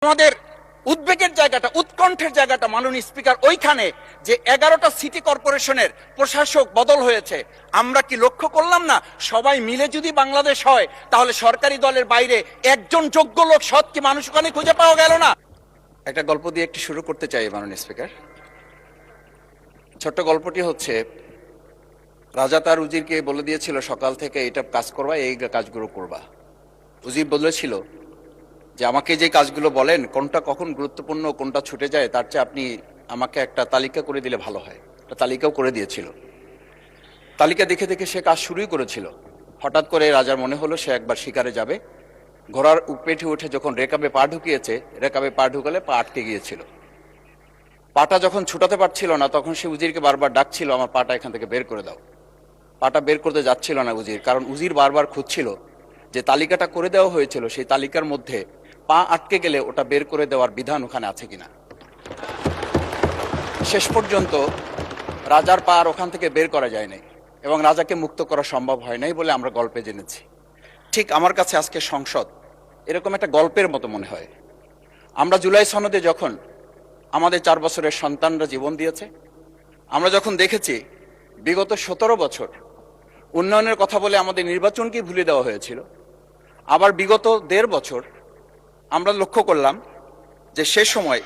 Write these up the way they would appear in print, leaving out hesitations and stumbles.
আমাদের উদ্বেগের জায়গাটা, উৎকণ্ঠের জায়গাটা মাননীয় স্পিকার ওইখানে যে 11টা সিটি কর্পোরেশনের প্রশাসক বদল হয়েছে। আমরা কি লক্ষ্য করলাম না সবাই মিলে যদি বাংলাদেশ হয় তাহলে সরকারি দলের বাইরে একজন যোগ্য লোক, সৎ কি মানুষ ওখানে খুঁজে পাওয়া গেল না? একটা গল্প দিয়ে একটু শুরু করতে চাই মাননীয় স্পিকার। ছোট্ট গল্পটি হচ্ছে, রাজা তার উজিরকে বলে দিয়েছিল সকাল থেকে এটা কাজ করবা, এই কাজগুলো করবা। উজির বলেছিল যে আমাকে যে কাজগুলো বলেন কোনটা কখন গুরুত্বপূর্ণ, কোনটা ছুটে যায়, তার চেয়ে আপনি আমাকে একটা তালিকা করে দিলে ভালো হয়। একটা তালিকাও করে দিয়েছিল। তালিকা দেখে দেখে সে কাজ শুরুই করেছিল। হঠাৎ করে রাজার মনে হলো সে একবার শিকারে যাবে। ঘোড়ার পেটে উঠে যখন রেকাবে পা ঢুকিয়েছে, রেকাবে পা ঢুকালে পা আটকে গিয়েছিল। পাটা যখন ছুটাতে পারছিল না তখন সে উজিরকে বারবার ডাকছিল, আমার পাটা এখান থেকে বের করে দাও। পাটা বের করতে যাচ্ছিল না উজির, কারণ উজির বারবার খুঁজছিল যে তালিকাটা করে দেওয়া হয়েছিল সেই তালিকার মধ্যে পা আটকে গেলে ওটা বের করে দেওয়ার বিধান ওখানে আছে কিনা। শেষ পর্যন্ত রাজার পা আর ওখান থেকে বের করা যায় নাই এবং রাজাকে মুক্ত করা সম্ভব হয় নাই বলে আমরা গল্পে জেনেছি। ঠিক আমার কাছে আজকে সংসদ এরকম একটা গল্পের মতো মনে হয়। আমরা জুলাই সনদে যখন আমাদের 4 বছরের সন্তানরা জীবন দিয়েছে, আমরা যখন দেখেছি বিগত 17 বছর উন্নয়নের কথা বলে আমাদের নির্বাচনকে ভুলে দেওয়া হয়েছিল, আবার বিগত 1.5 বছর আমরা লক্ষ্য করলাম যে সে সময়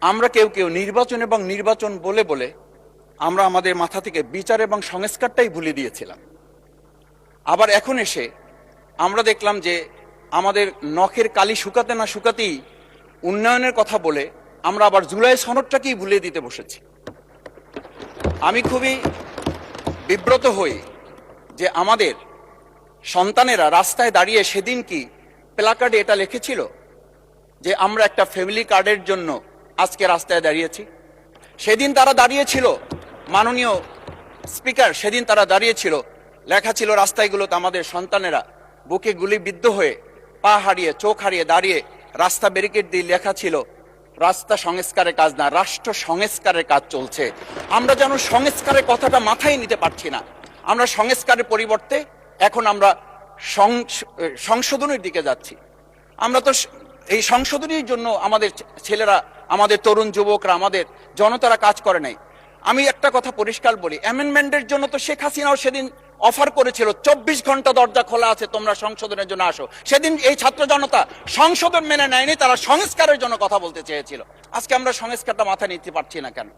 আমরা কেউ কেউ নির্বাচন এবং নির্বাচন বলে বলে আমরা আমাদের মাথা থেকে বিচার এবং সংস্কারটাই ভুলে দিয়েছিলাম। আবার এখন এসে আমরা দেখলাম যে আমাদের নখের কালি শুকাতে না শুকাতেই উন্নয়নের কথা বলে আমরা আবার জুলাই সনদটাকেই ভুলে দিতে বসেছি। আমি খুবই বিব্রত হই যে আমাদের সন্তানেরা রাস্তায় দাঁড়িয়ে সেদিন কি প্ল্যাকার্ডে এটা লিখেছিল যে আমরা একটা ফ্যামিলি কার্ডের জন্য আজকে রাস্তায় দাঁড়িয়েছি। সেদিন তারা দাঁড়িয়েছিল, মাননীয় স্পিকার, সেদিন তারা দাঁড়িয়েছিল, লেখা ছিল রাস্তাগুলোতে আমাদের সন্তানেরা বুকে গুলিবিদ্ধ হয়ে পা হারিয়ে চোখ হারিয়ে দাঁড়িয়ে, রাস্তা ব্যারিকেড দিয়ে লেখা ছিল রাস্তা সংস্কারের কাজ না, রাষ্ট্র সংস্কারের কাজ চলছে। আমরা যেন সংস্কারের কথাটা মাথায় নিতে পারছি না। আমরা সংস্কারের পরিবর্তে এখন আমরা সংশোধনের দিকে যাচ্ছি। আমরা তো এই সংশোধনীর জন্য আমাদের ছেলেরা, আমাদের তরুণ যুবকরা, আমাদের জনতারা কাজ করে নাই। আমি একটা কথা পরিষ্কার বলি, অ্যামেন্ডমেন্টের জন্য তো শেখ হাসিনাও সেদিন অফার করেছিল 24 ঘন্টা দরজা খোলা আছে, তোমরা সংশোধনের জন্য আসো। সেদিন এই ছাত্র জনতা সংশোধন মেনে নেয়নি, তারা সংস্কারের জন্য কথা বলতে চেয়েছিল। আজকে আমরা সংস্কারটা মাথায় নিতে পারছি না কেন?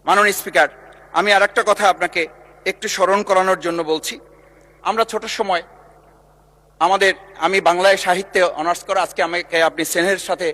মাননীয় স্পিকার, আমি আর একটা কথা আপনাকে একটু স্মরণ করানোর জন্য বলছি। আমরা ছোট সময় আমি বাংলায় সাহিত্যে অনার্স করে, আজকে আমাকে আপনি স্নেহের সাথে